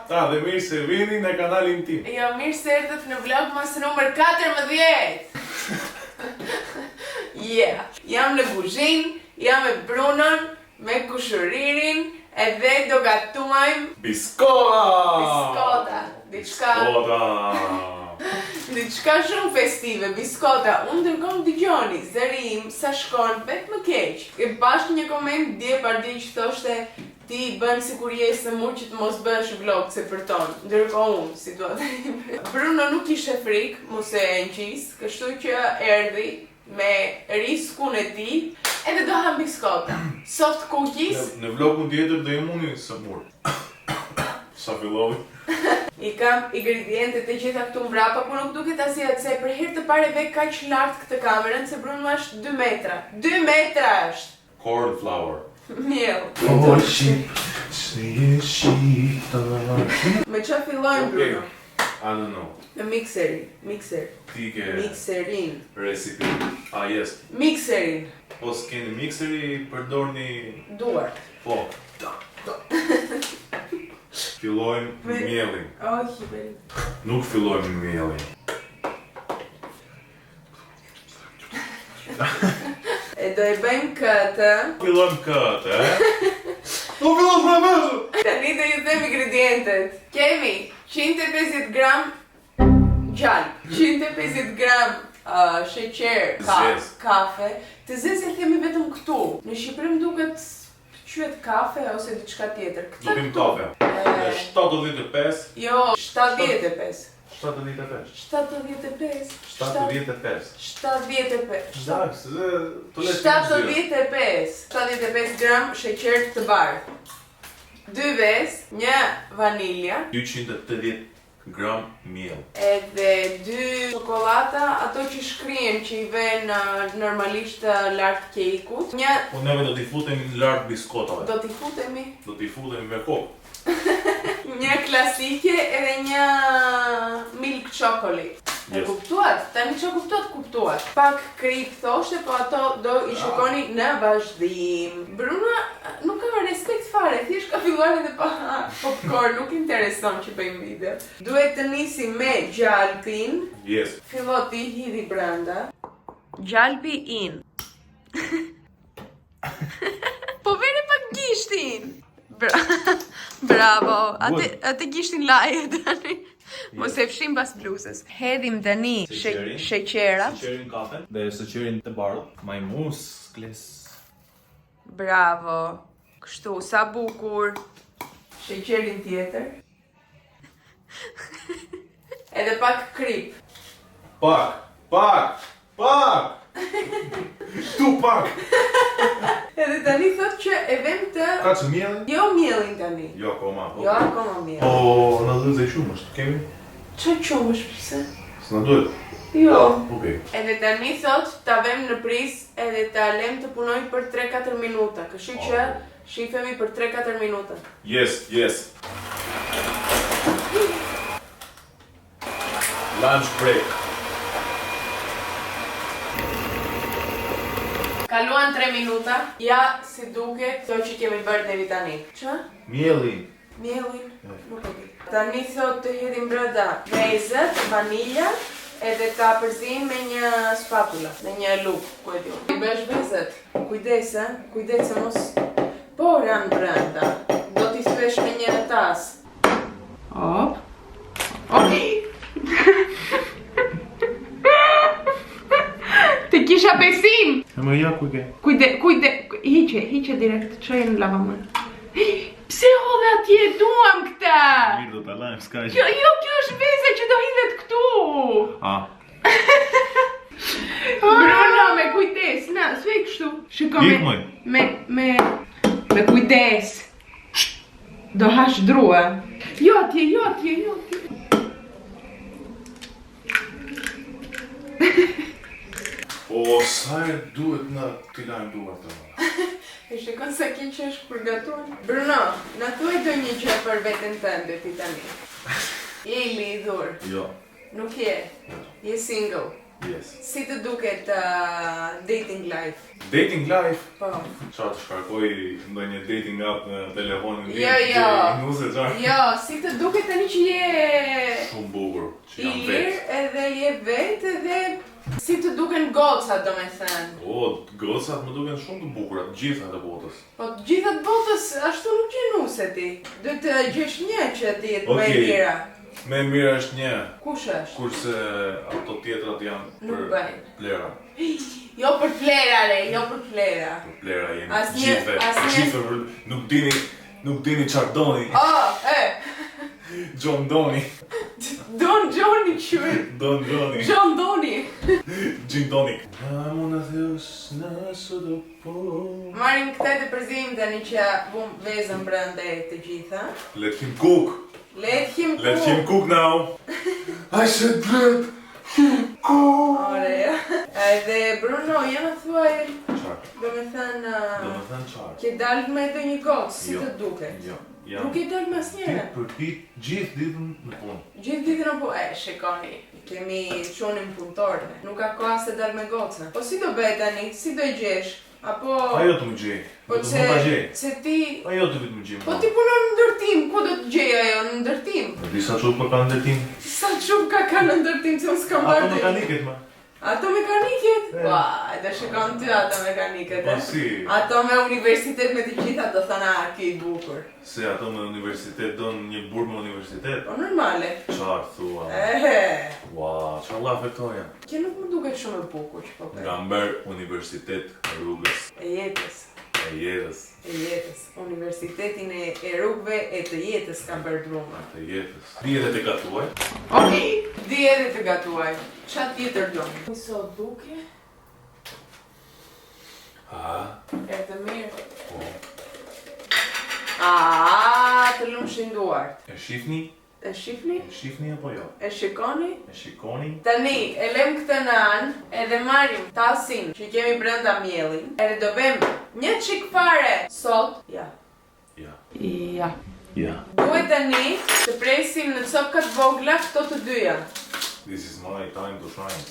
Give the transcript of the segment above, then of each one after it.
Ta, dhe mirë se vini në kanalin tim. Jo, mirë se erdhët në vlog mas numër 14. Yeah. Jam në kuzhinë, jam me Brunon, me kushëririn, edhe do gatuajmë biskota! Diçka shumë festive, biskota. Unë ndërkohë dëgjoni, zëri im sa shkon vetë më keq. E bashkë një koment dje pardi që thoshte ti bën sikur je se mu që të mos bësh vlog se për ton. Ndërkohë unë, situata ime. Bruno nuk ishte frikë, mos e nqis, kështu që erdhi me riskun e tij, edhe do ham biskota. Soft cookies. Në vlogun tjetër do jem unë së mur. Sa fillovi. I kam ingredientet e gjitha këtu mbrapa, por nuk duket asnjë se për herë të parë ve kaq lart këtë kamerën se Bruno është 2 metra. 2 metra është. Corn flour. Miell. Oh shit. Me çfarë fillojmë Bruno? I don't know. Me mixer. Ti ke Mixerin. recipe. Ah, yes. Mixerin. Po s'keni mixeri, përdorni... Duar. Po. Fillojmë mielin. Oh, hiberi. Nuk fillojmë mielin. E do e bëjmë këtë. Fillojmë këtë, Nuk fillojmë framezë! Tani do ju them ingredientet. Kemi 150 gram gjalp, 150 gram sheqer, kafe. Të zezë e themi vetëm këtu. Në Shqipëri më duket quhet kafe ose diçka tjetër. Dupim kafe. 75. Jo, 75. 75. 75. 75. 75. Daks, të letë 75 gram sheqer të bardhë. 2 ves, 1 vanilja, 280 gram miell. edhe 2 çokolata, ato që shkrihen që i vën normalisht lart kejkut. Po neve do t'i futemi lart biskotave. Do t'i futemi. Do t'i futemi me kokë. Një klasike edhe një milk chocolate. E kuptuat? Tani që kuptuat. Pak krip thoshte, po ato do i shikoni në vazhdim. Bruno nuk ka respekt fare, thjesht ka filluar edhe pa popcorn, nuk intereson që bëjmë video. Duhet të nisim me gjalpin. Yes. Fillo ti hidhi brenda. Gjalpi in. Po vere pak gishtin. Bravo. Atë gishtin laje tani. Mos e fshim pas bluzës. Hedhim tani sheqerat. Sheqerin kafe dhe sheqerin të bardhë. Majmus, kles. Bravo. Kështu, sa bukur. Sheqerin tjetër. Edhe pak krip. Pak! Tu pak! Edhe tani thot që e vem të... Ka që mielin? Jo mielin tani. Jo, koma. Jo, akoma miell. Po, në dhëzë e shumë është, kemi? Që qumë është pëse? S'na duhet? Jo. Okej. Edhe tani thot ta vem në pris edhe ta lem të punoj për 3-4 minuta. Kështu që shifemi për 3-4 minuta. Yes. Lunch break. Kaluan 3 minuta. Ja, si duket, to që kemi bërë deri tani. Që? Mielin. Mielin? Nuk e di. Tani thot të hedhim brenda vezët, vanilja, edhe ta përzim me një spatula, me një lupë, ku e di unë. I bësh vezët, kujdes se mos po ran brenda. Do t'i thyesh me një tas. Hop. Të kisha besim! E më ja ku ke? Kujde, hiqe direkt, qoj në lavamën. Pse hodhe atje, duam këta! Mirë do t'alajmë, s'ka që. Jo, kjo është veze që do hidhet këtu! Bruno, me kujdes, na, s'vej kështu. Shiko me kujdes. Do hash drua. Jo atje. O, sa e duhet në t'i lajmë duar të më. E shikon sa ki që është përgatuar. Bruno, në thuaj do një që për veten tënde ti tani. Je i lidhur. Jo. Nuk je. Je single. Yes. Si të duket dating life? Dating life? Po. Qa të shkarkoj ndonjë dating app në telefonin tim? Jo. Nuse qa? Jo, si të duket tani që je Shumë bukur, që i jam lirë vetë. edhe je vetë edhe si të duken gocat, do me thënë. O, gocat më duken shumë të bukura, të gjitha të botës. Po të gjithat botës ashtu nuk gjenuse ti. Duhet të gjesh një që ti jetë më e Okej. mira. Me mirë është një, Kush është? kurse ato tjetrat janë Nuk për bëjnë. plera. Jo për plera, re, jo për plera. Për plera jemi Asnjë- gjithve, asnjë- gjithve, nuk dini qarë doni, John doni, Don Johnny qyr. Don doni, John Doni. Gin doni. A mu në theus në së do po. Marim këte të përzim tani që bum vezën brënde të gjitha. Let him cook, Let him let him cook now. I said let him cook. Ore, edhe Bruno, jena thuaj, Qarë, do me thënë, do më thënë qarë. ke dalë me të një gocë, si Jo. të duket. Jo, Nuk jam e dalë mas ti njëre. për ditë, gjithë ditën në punë. Gjithë ditën apo shikoni, kemi qonin punëtorë, nuk ka koha se dalë me gocën. Po si do bëj tani, si do i gjesh? Apo... Ajo të më gjej, Po do të më pa gjej. se ti... Ajo të vitë më gjej. Po ti punon në ndërtim, ku do të gjej ajo në ndërtim? Në disa qupë më kanë ndërtim. Sa shumë ka në ndërtim që unë s'kam Ato bërti? mekaniket ma. Ato mekaniket? E. Pa, edhe shikon ty ato mekaniket. Po si, Ato me universitet me të gjitha do thana ki i bukur. se ato me universitet do në një burë me universitet. Po normale. Qarë thua? Ehe, Ua, qa la fektoja? kjo nuk më duket shumë e bukur që po pe. Nga mber universitet rrugës E jetës. e jetës. E jetës. Universitetin e rrugëve e të jetës ka bërë Bruma. Të jetës. Di edhe të gatuaj. Okej, di edhe të gatuaj. Qa tjetër do? Sot duke, e të mirë. Po. Të lumë shinduart. E shifni? E shifni? E shifni apo jo? E shikoni? E shikoni? Tani, e lem këtë në anë, edhe marim tasin që kemi brenda mielin, edhe do bem një qik fare sot. Ja. Ja. Ja. Ja. Duhet tani të presim në copkat vogla këto të dyja. This is my time to shine.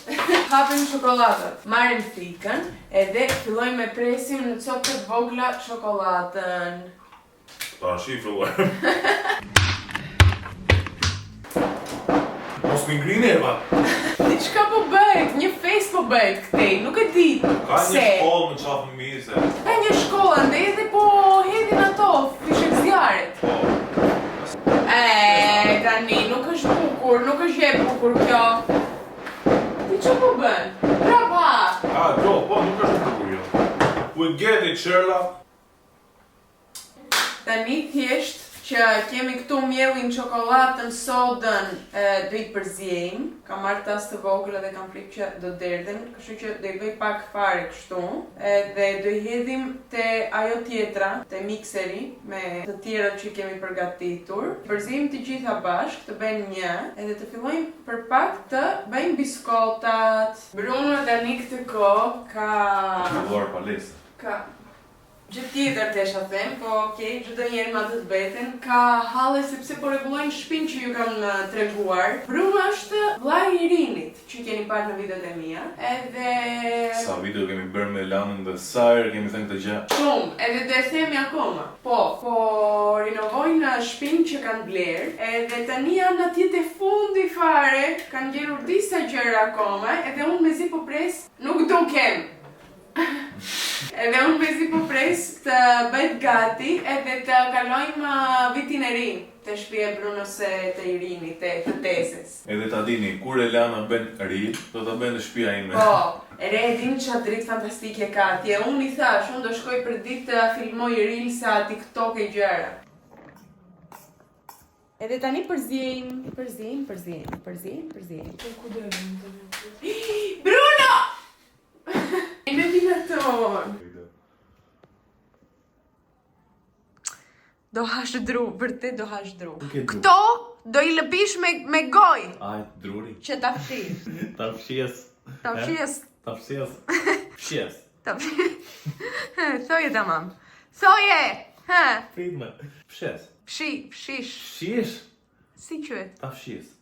Hapim çokoladët, marrim thikën, edhe fillojmë me presim në copkat vogla çokoladën. Ta në shifë luar. Mos më ngrini e pa. Diçka po bëhet, një fest po bëhet këtej, nuk e di Ka një pse. shkollë më qafë më mirë se. Ka një shkollë ande edhe po hedhin ato fishek zjarit. Po. Tani, nuk është bukur, nuk është e bukur kjo. Ti që po bën? Brava! Jo, po, nuk është të bukur jo. We get it, Sherlock. Tani thjesht që kemi këtu mielin, çokoladën, sodën, do i përzjejmë. Kam marrë tas të vogël dhe kam frikë që do derdhen, kështu që do i bëj pak fare kështu. Dhe do i hedhim te ajo tjetra, te mikseri, me të tjerat që kemi përgatitur. Përzjejmë të gjitha bashkë, të bëjmë një, edhe të fillojmë për pak të bëjmë biskotat. Bruno tani këtë kohë ka... Filluar palesë. Ka gjë tjetër tesha them, po okej, çdo njerë ma të beten, ka halle sepse po rregullojnë shtëpinë që ju kam treguar. Bruno është vllai i Irinit, që keni parë në videot e mia, edhe Sa video kemi bërë me Lanën dhe sa herë kemi thënë këtë gjë. shumë, edhe do e themi akoma. Po rinovojnë shtëpinë që kanë bler, edhe tani janë atje te fundi fare, kanë gjerur disa gjëra akoma, edhe unë mezi po pres, nuk dukem. Edhe unë mezi po pres të bëjt gati edhe të kalojmë vitin e ri të shtëpia e Brunos e të Irinit, të teses. Edhe ta dini, kur Elana bën ri, do ta bën në shtëpia ime. Po, e dini çfarë dritë fantastike ka atje. Unë i thash, unë do shkoj për ditë të filmoj Reelsa, TikTok e gjëra. Edhe tani përzjejmë. Ku do e vëmë? Bruno! Në vinaton. Do hash dru, vërtet do hash dru. Këto do i lëpish me goj. Aj, druri. Që ta fshish. Ta fshies. Ta fshies. Ta fshies. Fshies. Ta fshies. Thoje tamam. Thoje! Ha! Pritme. Fshes. Fshish. Fshish? Si quhet? Ta fshies.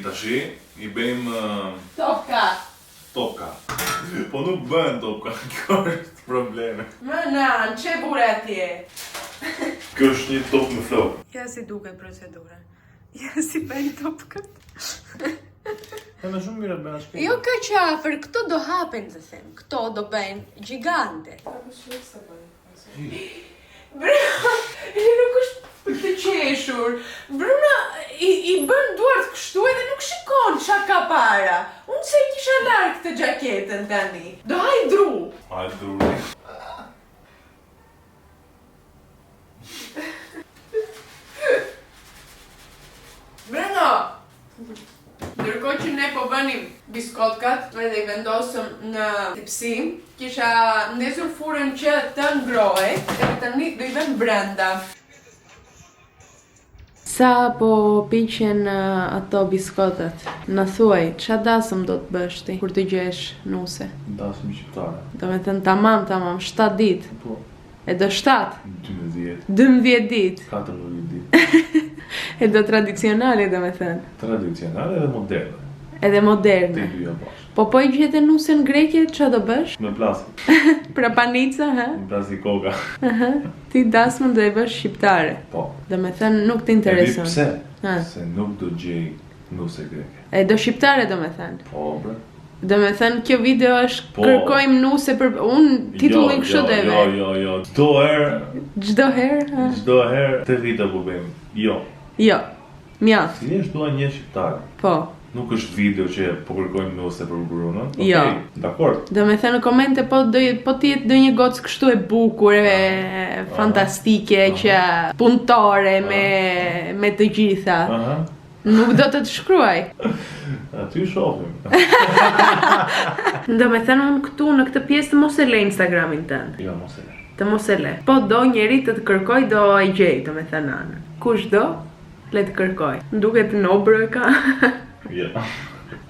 Tashi, I bëjmë Topka. topka. Po nuk bën topka, kjo është probleme. Më nan, çe bure atje? Kjo është një top me flokë. Ja si duket procedura. Ja si bëjnë topkët. E me shumë mirë bëna shkëtë. Jo ka qafër, këto do hapen të them. Këto do bëjnë gjigante. Bruna, nuk është për të qeshur. Bruna i bën duart kështu edhe nuk shikon çka ka para. Unë se I kisha larg këtë xhaketën tani. Do hajdru. Hajdru. Bruna! Ndërkohë që ne po bënim biskotkat edhe I vendosëm në tepsi, kisha ndezur furën që të ngrohej edhe tani do I vëm brenda. Sa po piqen ato biskotat? Na thuaj, ç'a dasëm do të bësh ti kur të gjesh nuse? Dasëm shqiptare. Do me thënë tamam, 7 ditë. Po. E do 7? 12. 12 ditë. 14 ditë. E do tradicionale, do me thënë. Tradicionale edhe moderne. Edhe Ti moderne. dyja bashkë. Po I gjete nusën greke, ç'a do bësh? Me plastik. Pra panica, ha? Me plastik koka. Ti dasmën do E bësh shqiptare. Po. Do me thënë nuk të intereson. E di pse? Ha. Se nuk do gjej nuse greke. E do shqiptare do me thënë. Po, bre. Do me thënë kjo video është Po. kërkojmë nuse për... Unë titullin kështu do E ve. Jo. Çdo herë Çdo herë, ha? të vita po bëjmë. Jo. Jo. Mjaft. Si është dua një shqiptare. Po. Nuk është video që po kërkojmë nuse për Brunën. Jo. Dakor. Do me thënë në komente po t'jetë do një gocë kështu e bukur, e fantastike, që punëtore me të gjitha. Aha. Nuk do të shkruaj. Aty shohim. Do me thënë unë këtu në këtë pjesë të mos e le Instagramin tënd. Jo, mos e le. Të mos e le. Po do njeri të kërkoj, do e gjej, do me thënë anë. Kush do, le të kërkoj. Duket nobrë ka. Jo.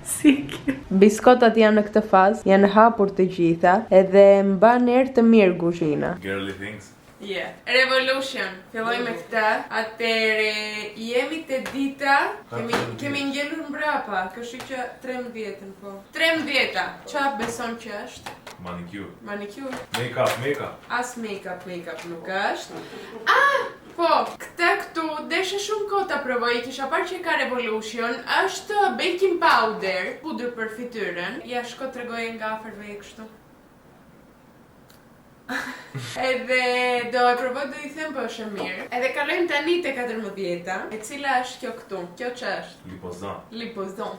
Si kjo. Biskotat janë në këtë fazë, janë hapur të gjitha, edhe mban erë të mirë kuzhina. Girly things. Yeah. Revolution. Filloj me këtë. Atëre jemi te dita. Kemi ngelur mbrapa, kështu që 13-ën po. 13-a. Çfarë beson që është? Manicure. Manicure. Make-up. As make-up nuk është. Po, këtu deshe shumë kohë ta provoj, kisha parë që ka Revolution, është baking powder, pudër për fytyrën. Ja shko t'rregoj nga afërve e kështu. Edhe do e provoj, do I them po është e mirë. Edhe kalojmë tani te 14-a, e cila është kjo këtu. Kjo ç'është? Lipozan.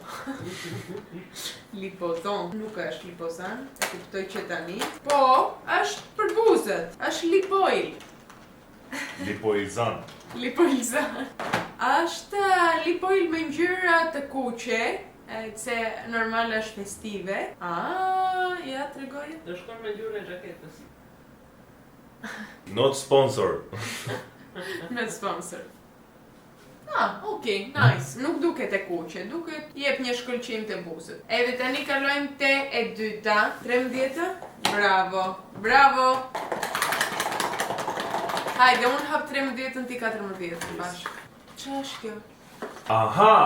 Lipozan, nuk është lipozan, e kuptoj që tani. Po, është për buzët, është lip oil. Lipoizan. Është lip oil me ngjyra të kuqe, se normal është festive. Ja t'rregoj. Do shkon me ngjyrën e xhaketës. Not sponsor. Not sponsor. Okay, nice. Nuk duket e kuqe, duket jep një shkëlqim të buzët. Edhe tani kalojmë te e dyta, 13-a. Bravo. Hajde, unë hap 13-ën, ti 14-ën bashkë. Qa është kjo? Aha!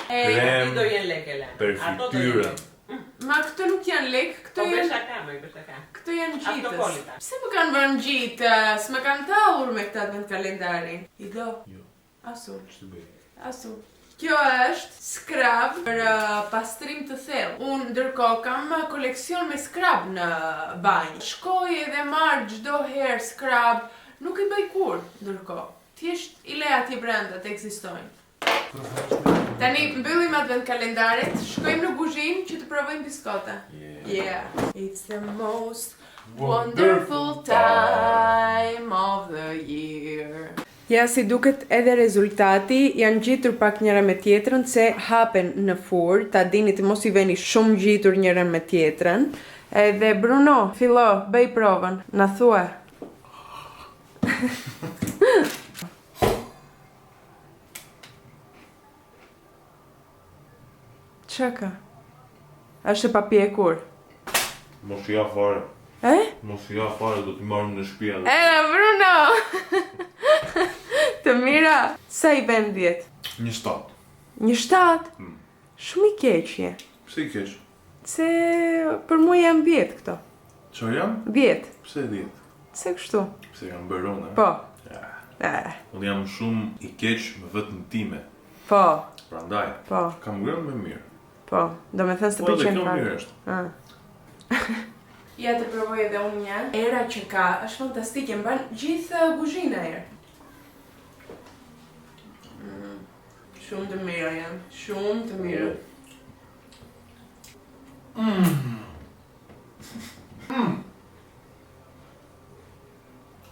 Krem do jenë leke la. Për fytyrën. Ma këto nuk janë lek, këto Po janë... beshaka. Këto janë gjitës. Autokolita. Pse më kanë vënë gjitës? Më kanë tallur me këtë advent kalendarin. I do? Jo. Asu. Ç'të bëj? Asu. Kjo është scrub për pastrim të thellë. Unë ndërkohë kam koleksion me scrub në banjë. Shkoj edhe marr çdo herë scrub, nuk I bëj kur ndërkohë. Thjesht I le atje brenda të ekzistojnë. Tani mbyllim advent kalendaret, shkojmë në kuzhinë që të provojmë biskota. Yeah. It's the most wonderful time of the year. Ja, si duket edhe rezultati, janë gjitur pak njëra me tjetrën, se hapen në furrë, ta dini të mos I veni shumë gjitur njëra me tjetrën. Edhe Bruno, fillo, bëj provën, na thua. Qa ka? Është e papjekur. Mos ja fare. E? Mos ja fare, do t'i marrëm në shtëpi. Bruno! Të mira, sa I bën 10? Një 7. Një 7? Shumë I keqje. Pse I keq? Se për mua janë 10 këto. Çfarë jam? 10. Pse 10? Se kështu. Pse jam bërone? Po. Ja. Unë jam shumë I keq me vetën time. Po. Prandaj, Po. kam ngrënë me mirë. Po. Do me thënë se Po, dhe pëlqen kjo fare. mirë është. Ja të provoj edhe unë një. Era që ka është fantastike, mban gjithë kuzhina erë. Shumë të mira janë, shumë të mira.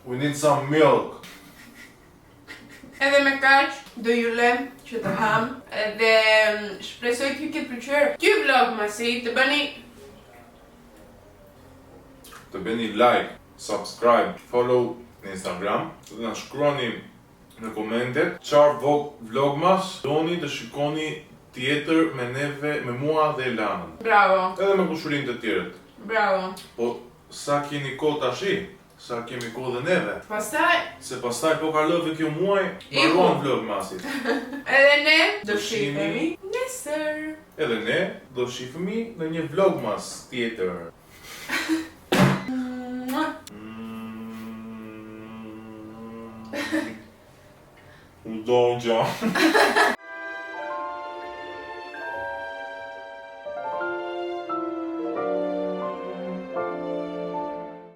We need some milk. Edhe me kaq, do ju lem që të ham, edhe shpresoj t'ju ketë pëlqyer ky vlog masi, të bëni like, subscribe, follow në Instagram, të na shkruani në komente çfarë vlogmas doni të shikoni tjetër me neve, me mua dhe Elanën. Bravo, Edhe me kushërinë të tjerët. bravo. Po sa keni kohë tashi? Sa kemi kohë dhe neve? Pastaj, Se pastaj po kalove kjo muaj, mbaron vlogmasit. edhe ne do shihemi nesër. Edhe ne do shihemi në një vlogmas tjetër. U do gjatë.